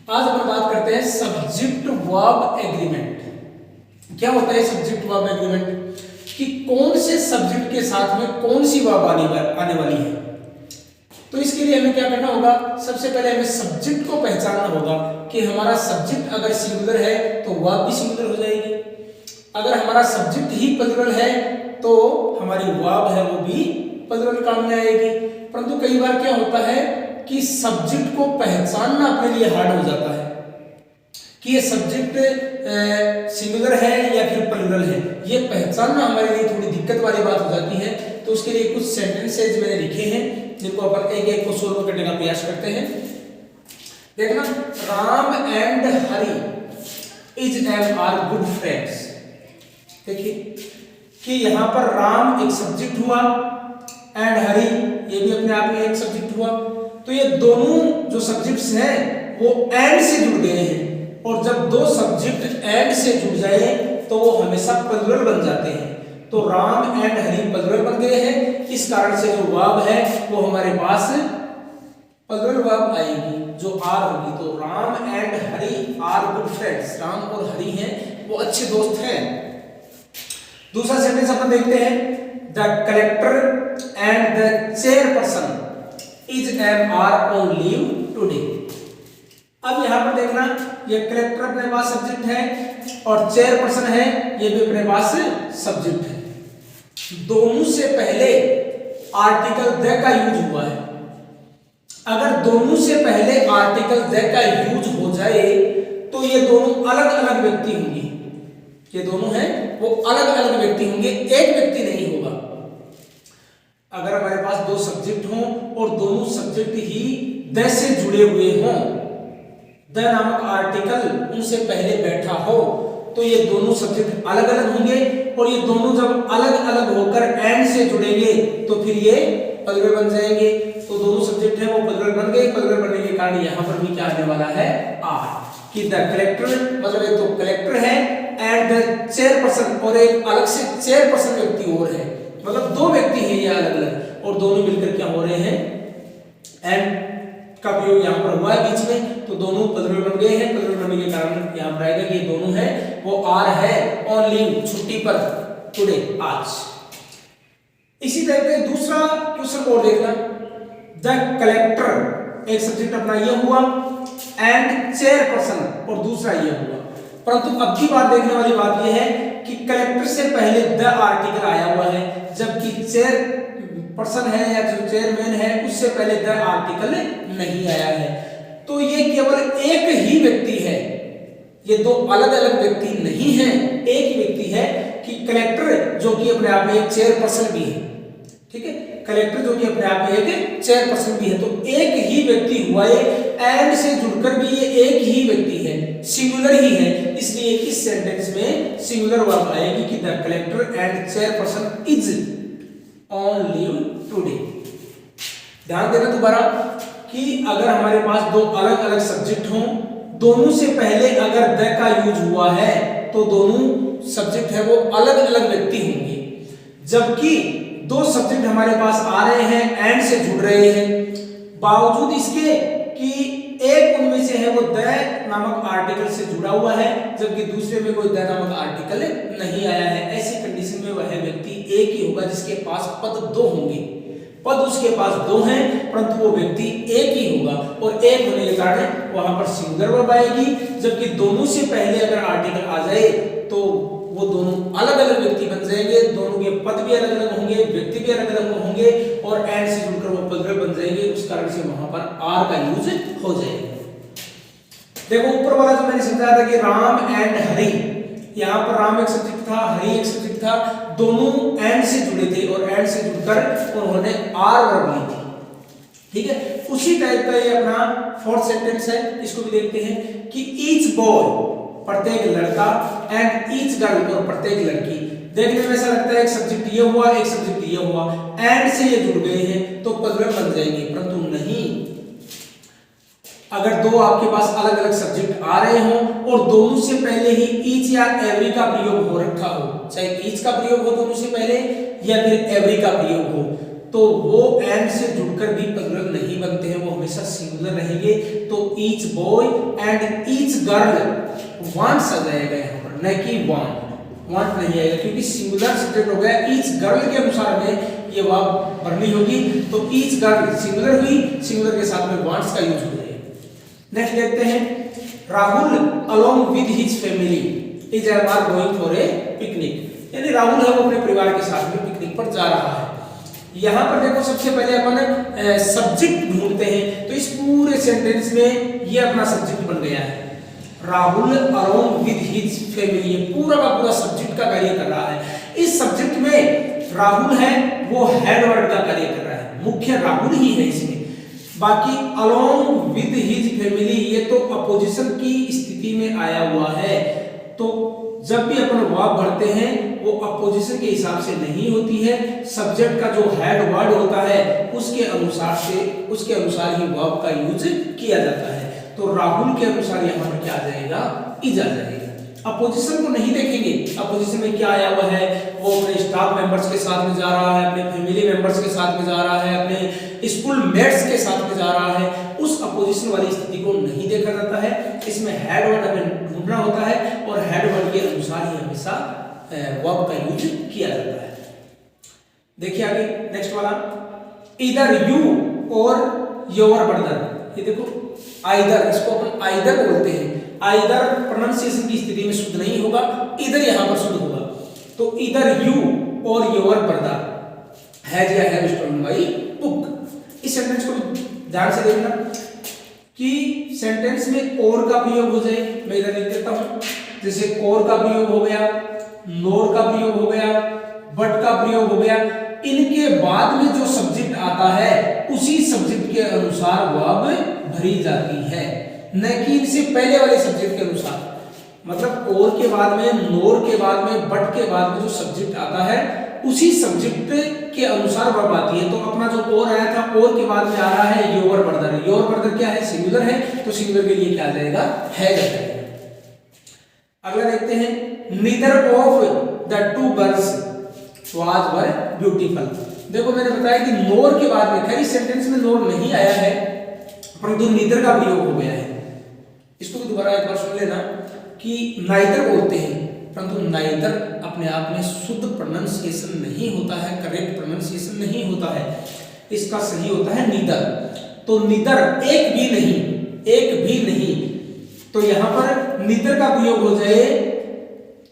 आज अपन बात करते हैं सब्जेक्ट वर्ब एग्रीमेंट। क्या होता है सब्जेक्ट वर्ब एग्रीमेंट? कि कौन से सब्जेक्ट के साथ में कौन सी वर्ब आने वाली है। तो इसके लिए हमें क्या करना होगा, सबसे पहले हमें सब्जेक्ट को पहचानना होगा कि हमारा सब्जेक्ट अगर सिंगुलर है तो वर्ब भी सिंगुलर हो जाएगी, अगर हमारा सब्जेक्ट ही प्लुरल है तो हमारी वर्ब है वो भी प्लुरल काम में आएगी। परंतु कई बार क्या होता है कि सब्जेक्ट को पहचानना अपने लिए हार्ड हो जाता है कि ये सब्जेक्ट सिंगुलर है या फिर प्लुरल है, ये पहचानना हमारे लिए थोड़ी दिक्कत वाली बात हो जाती है। तो उसके लिए कुछ सेंटेंसेज मैंने लिखे हैं जिनको अपन एक एक को सोल्व करने का प्रयास करते हैं। देखना, Ram and Hari is and are good friends. देखिए कि यहाँ पर राम एक सब्जेक्ट हुआ एंड हरि ये भी अपने आप में एक सब्जेक्ट हुआ, तो ये दोनों जो सब्जेक्ट्स हैं वो एंड से जुड़ गए हैं, और जब दो सब्जेक्ट एंड से जुड़ जाए तो वो हमेशा प्लुरल बन जाते हैं। तो राम एंड हरि प्लुरल बन गए हैं, इस कारण से जो वर्ब है वो हमारे पास प्लुरल वर्ब आएगी जो आर होगी। तो Ram and Hari are good friends, Ram और हरि हैं वो अच्छे दोस्त हैं। दूसरा सेंटेंस अपन देखते हैं, the collector and the chairperson is and are on leave today. अब यहां पर देखना, ये कलेक्टर अपने पास सब्जेक्ट है और चेयरपर्सन है ये भी अपने पास सब्जेक्ट है। दोनों से पहले आर्टिकल द का यूज हुआ है। अगर दोनों से पहले आर्टिकल द का यूज हो जाए तो ये दोनों अलग अलग व्यक्ति होंगे, ये दोनों हैं वो अलग अलग व्यक्ति होंगे, एक व्यक्ति नहीं होगा। अगर हमारे पास दो सब्जेक्ट हों और दोनों सब्जेक्ट ही द से जुड़े हुए हों, द नामक आर्टिकल उनसे पहले बैठा हो, तो ये दोनों सब्जेक्ट अलग अलग होंगे, और ये दोनों जब अलग अलग होकर एंड से जुड़ेंगे तो फिर ये प्लुरल बन जाएंगे। तो दोनों सब्जेक्ट हैं वो प्लुरल बन गए, प्लुरल बनने के कारण यहाँ पर भी क्या आने वाला है, आर। कि द कलेक्टर मतलब एक तो कलेक्टर है एंड द चेयरपर्सन, और एक अलग से चेयरपर्सन व्यक्ति और है, मतलब दो व्यक्ति हैं ये अलग अलग, और दोनों मिलकर क्या हो रहे हैं, एंड का प्रयोग यहाँ पर हुआ है बीच में, तो दोनों प्लुरल बन गए हैं। प्लुरल बनने के कारण यहाँ पर आएगा कि ये दोनों हैं वो आर है ऑन लीव, छुट्टी पर, टुडे, आज। इसी तरह के दूसरा क्वेश्चन और देखना, द कलेक्टर एक सब्जेक्ट अपना ये हुआ एंड चेयरपर्सन और दूसरा ये हुआ। परंतु अब की बात देखने वाली बात यह है कि कलेक्टर से पहले द आर्टिकल आया हुआ है, जबकि चेयर पर्सन है या जो चेयरमैन है उससे पहले द आर्टिकल नहीं आया है। तो ये केवल एक ही व्यक्ति है, ये दो अलग अलग व्यक्ति नहीं है, एक ही व्यक्ति है कि कलेक्टर जो कि अपने आप में एक चेयरपर्सन भी है। ठीक है, कलेक्टर जो कि अपने आप में एक चेयरपर्सन भी है, तो एक ही व्यक्ति हुआ ये, एंड से जुड़कर भी ये एक ही व्यक्ति है, सिंगुलर ही है, इसलिए इस सेंटेंस में सिंगुलर वर्ब आएगी कि the collector and chairperson is on leave today. ध्यान देना दोबारा कि अगर हमारे पास दो अलग अलग सब्जेक्ट हों, दोनों से पहले अगर द का यूज हुआ है तो दोनों सब्जेक्ट है वो अलग अलग व्यक्ति होंगे, जबकि दो सब्जेक्ट हमारे पास आ रहे हैं एंड से जुड़ रहे हैं, बावजूद इसके कि एक उनमें से है वो द नामक आर्टिकल से जुड़ा हुआ है, जबकि दूसरे में कोई द नामक आर्टिकल नहीं आया है। ऐसी कंडीशन में वह व्यक्ति एक ही होगा जिसके पास पद दो होंगे, पद उसके पास दो हैं परंतु वो व्यक्ति एक ही होगा, और एक होने के कारण वहां पर सिंगुलर वर्ब आएगी, जबकि दोनों से पहले अगर आर्टिकल आ जाए तो वो दोनों अलग अलग व्यक्ति बन जाएंगे, दोनों के पद भी अलग अलग होंगे, व्यक्ति भी अलग अलग होंगे, और एंड से जुड़कर वो प्लुरल बन जाएंगे, उस कारण से वहां पर आर का यूज हो जाएगा। देखो ऊपर वाला जो मैंने समझाया था कि राम एंड हरि, यहाँ पर राम एक सब्जेक्ट था, हरि एक सब्जेक्ट था, दोनों एंड से जुड़े थे और एंड से जुड़कर उन्होंने आर वर्ब ली थी। ठीक है, उसी टाइप का ये अपना फोर्थ सेंटेंस है, इसको भी देखते हैं कि ईच बॉय प्रत्येक लड़का एंड ईच गर्ल और प्रत्येक लड़की। देखने में ऐसा लगता है एक सब्जेक्ट ये हुआ एक सब्जेक्ट ये हुआ, एंड से ये जुड़ गए हैं तो प्लुरल बन जाएंगे, परंतु नहीं। अगर दो आपके पास अलग अलग सब्जेक्ट आ रहे हों और दोनों से पहले ही ईच या एवरी का प्रयोग हो रखा हो, चाहे ईच का प्रयोग हो दोनों से पहले या फिर एवरी का प्रयोग हो, तो वो एंड से जुड़कर भी प्लूरल नहीं बनते हैं, वो हमेशा सिंगुलर रहेंगे। तो each boy and each girl wants आ जाएगा यहाँ पर, न कि वांट नहीं आएगा, क्योंकि सिंगुलर सब्जेक्ट हो गया। ईच गर्ल के अनुसार में ये वर्ब भरनी होगी, तो ईच गर्ल सिंगुलर हुई, सिंगुलर के साथ में वांट्स का यूज हो जाएगा। नेक्स्ट देखते हैं, Rahul along with his family is going for a picnic, यानी राहुल है वो अपने परिवार के साथ में पिकनिक पर जा रहा है। यहाँ पर देखो सबसे पहले अपन सब्जेक्ट ढूंढते हैं, तो इस पूरे सेंटेंस में ये अपना सब्जेक्ट बन गया है, Rahul along with his family, पूरा का पूरा सब्जेक्ट का कार्य कर रहा है। इस सब्जेक्ट में राहुल है वो हेड वर्ड का कार्य कर रहा है, मुख्य राहुल ही है इसमें। बाकी अलोंग विद हिज फैमिली ये तो अपोजिशन की स्थिति में आया हुआ है, तो जब भी अपन वर्ब भरते हैं वो अपोजिशन के हिसाब से नहीं होती है, सब्जेक्ट का जो हेड वर्ड होता है उसके अनुसार ही वर्ब का यूज किया जाता है। तो राहुल के अनुसार यहाँ पर क्या आ जाएगा, इज आ जाएगा। अपोजिशन को नहीं देखेंगे, अपोजिशन में क्या आया हुआ है, वो अपने स्टाफ मेंबर्स के साथ में जा रहा है, अपने फैमिली मेंबर्स के साथ में जा रहा है, अपने स्कूल मेट्स के साथ में जा रहा है, उस अपोजिशन वाली स्थिति को नहीं देखा जाता है। इसमें हेड वर्ड हमें ढूंढना होता है और हेड वर्ड के अनुसार ही हमेशा वर्ब का यूज किया जाता है। देखिए आगे नेक्स्ट वाला, इधर यू और योर ब्रदर, ये देखो आइदर, इसको अपन आइदर बोलते हैं। आइदर प्रोनाउंसिएशन की स्थिति में शुद्ध नहीं होगा, इधर यहां पर शुद्ध होगा। तो इधर यू और योर ब्रदर हैज या हैव स्टोलन बाय बुक। इस सेंटेंस को ध्यान से देखना कि सेंटेंस में और का प्रयोग हो जाए। मैं इधर लिख देता हूं, जैसे और का प्रयोग हो गया, नोर का प्रयोग हो गया, बट का प्रयोग हो गया। इनके बाद में जो सब्जेक्ट आता है उसी सब्जेक्ट के अनुसार वर्ब भरी जाती है, न कि इनसे पहले वाले सब्जेक्ट के अनुसार। मतलब और के बाद में, नोर के बाद में, बट के बाद में जो सब्जेक्ट आता है उसी सब्जेक्ट के अनुसार वर्ब आती है। तो अपना जो और आया था, और के बाद में आ रहा है योर ब्रदर। योर ब्रदर क्या है, सिंगुलर है, तो सिंगुलर के लिए क्या आ जाएगा, हैज आ जाएगा। अगला देखते हैं, neither of the two girls was were beautiful. देखो मैंने बताया कि नोर के बाद में, खैर इस सेंटेंस में नोर नहीं आया है, परंतु नीदर का प्रयोग हो गया है। इसको भी दोबारा एक बार सुन लेना कि नाइदर बोलते हैं, परंतु नाइदर अपने आप में शुद्ध प्रोनाउंसिएशन नहीं होता है, करेक्ट प्रोनाउंसिएशन नहीं होता है, इसका सही होता है नीदर। तो नीदर एक भी नहीं, तो यहां पर नीदर का प्रयोग हो जाए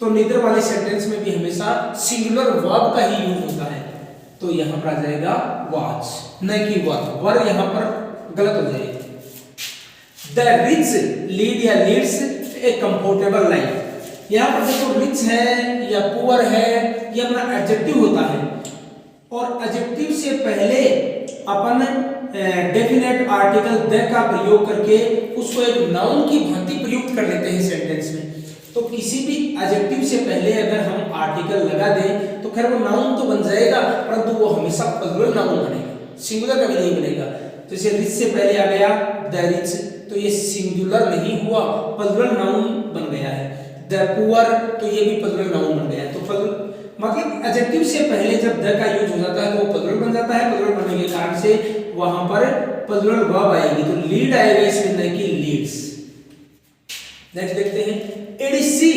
तो नीदर वाले सेंटेंस में भी हमेशा सिंगुलर वर्ब का ही यूज होता है, तो यहां पर आ जाएगा वाज, न कि वर। वर यहां पर गलत हो जाएगा। द रिच लीड या लीड्स ए कंफर्टेबल लाइफ, यहां पर देखो रिच है या पुअर है, ये अपना एडजेक्टिव होता है, और एडजेक्टिव से पहले अपन डेफिनेट आर्टिकल द का प्रयोग करके उसको एक नाउन की भांति प्रयुक्त कर लेते हैं सेंटेंस में। तो किसी भी एडजेक्टिव से पहले अगर हम आर्टिकल लगा दें तो खैर वो नाउन तो बन जाएगा, परंतु वो हमेशा प्लूरल नाउन बनेगा, सिंगुलर कभी नहीं बनेगा। जैसे रिच से पहले आ गया द रिच, तो ये सिंगुलर नहीं हुआ, प्लूरल नाउन बन गया है। द पुअर, तो ये भी प्लूरल नाउन बन गया। तो मतलब एडजेक्टिव से पहले जब द का यूज हो जाता है तो वो प्लूरल बन जाता है, प्लूरल बनने के कारण से वहां पर प्लूरल वर्ब आएगी, तो लीड आएगा इसमें, न कि लीड्स। नेक्स्ट देखते हैं, it is she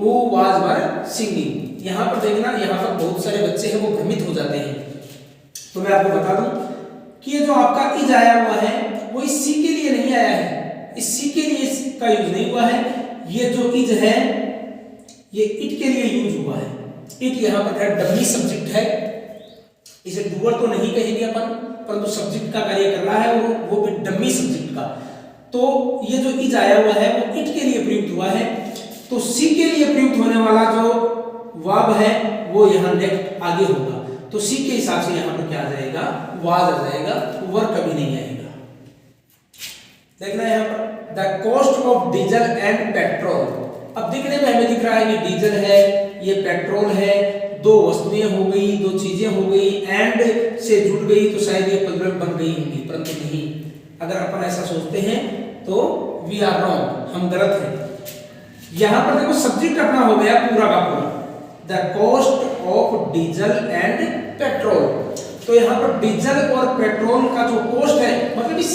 who was were singing. यहां पर देखना, यहां पर बहुत सारे बच्चे हैं वो भ्रमित हो जाते हैं, तो मैं आपको बता दूं कि ये जो आपका इज आया हुआ है वो इस सी के लिए नहीं आया है, इस सी के लिए इसका यूज नहीं हुआ है। ये जो इज है ये इट के लिए यूज हुआ है। इट यहां पर डमी सब्जेक्ट है, इसे डूअर तो नहीं कहेंगे अपन, परंतु सब्जेक्ट का कार्य कर रहा है और वो भी डमी सब्जेक्ट का। तो ये जो इज आया हुआ है वो इट के लिए प्रयुक्त हुआ है, तो सी के लिए प्रयुक्त होने वाला जो वर्ब है वो यहाँ नेक्स्ट आगे होगा, तो सी के हिसाब से यहाँ पर क्या आ जाएगा, वाज आ जाएगा, वर्ब कभी नहीं आएगा। देखना यहाँ पर, the cost of diesel and petrol. अब दिखने में हमें दिख रहा है कि डीजल है, ये पेट्रोल है, दो वस्तुएं हो गई, दो चीजें हो गई, एंड से जुड़ गई, तो शायद ये प्लूरल बन गई होंगी, परंतु नहीं। अगर अपन ऐसा सोचते हैं तो वी आर रॉन्ग, हम गलत हैं। यहां पर देखो सब्जेक्ट अपना हो गया पूरा का पूरा, the cost of diesel and petrol. तो यहाँ पर डीजल और पेट्रोल का जो कॉस्ट है, मतलब इस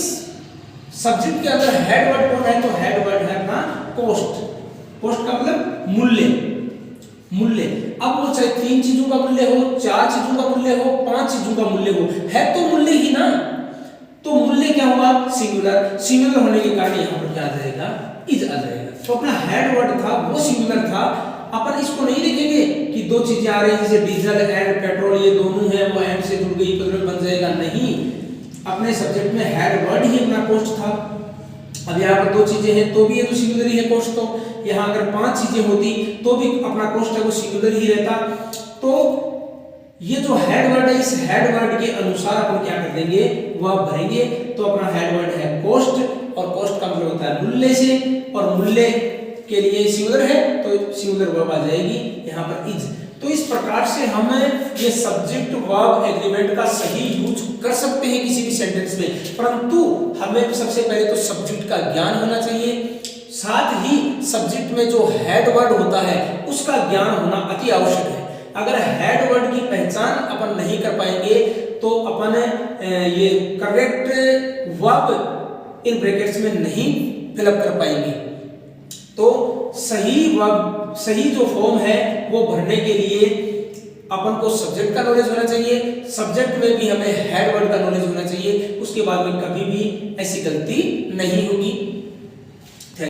सब्जेक्ट के अंदर हेड वर्ड कौन है, तो हेड वर्ड है अपना कॉस्ट। कॉस्ट का मतलब मूल्य, मूल्य। अब वो चाहे 3 चीजों का मूल्य हो, 4 चीजों का मूल्य हो, 5 चीजों का मूल्य हो, है तो मूल्य ही ना। तो मूल्य क्या हुआ, सिंगुलर। सिंगुलर होने के कारण यहाँ पर क्या आ जाएगा, इज आ जाएगा। तो अपना हेड वर्ड था वो सिंगुलर था। अपन इसको नहीं देखेंगे कि 2 चीजें आ रही हैं जैसे डीजल एंड पेट्रोल, ये दोनों है वो एंड से जुड़ गई पेट्रोल बन जाएगा, नहीं। अपने सब्जेक्ट में हेड वर्ड ही अपना कॉस्ट था। अब यहाँ पर 2 चीजें हैं तो भी ये तो सिंगुलर ही है कॉस्ट। तो यहाँ अगर 5 चीजें होती तो भी अपना कॉस्ट है वो सिंगुलर ही रहता। तो ये जो हेड वर्ड है, इस हेड वर्ड के अनुसार अपन क्या कर देंगे, वह भरेंगे। तो अपना हेड वर्ड है कॉस्ट, और कॉस्ट का मतलब होता है मूल्य से, और मूल्य के लिए सिंगुलर है तो सिंगुलर वर्ब आ जाएगी यहाँ पर इज। तो इस प्रकार से हम ये सब्जेक्ट वर्ब एग्रीमेंट का सही यूज कर सकते हैं किसी भी सेंटेंस में, परंतु हमें सबसे पहले तो सब्जेक्ट का ज्ञान होना चाहिए, साथ ही सब्जेक्ट में जो हेड वर्ड होता है उसका ज्ञान होना अति आवश्यक है। अगर हेड वर्ड की पहचान अपन नहीं कर पाएंगे तो अपन ये करेक्ट वर्ब इन ब्रैकेट्स में नहीं फिलअप कर पाएंगे। तो सही वर्ब, सही जो फॉर्म है वो भरने के लिए अपन को सब्जेक्ट का नॉलेज होना चाहिए, सब्जेक्ट में भी हमें हेड वर्ड का नॉलेज होना चाहिए। उसके बाद में कभी भी ऐसी गलती नहीं होगी।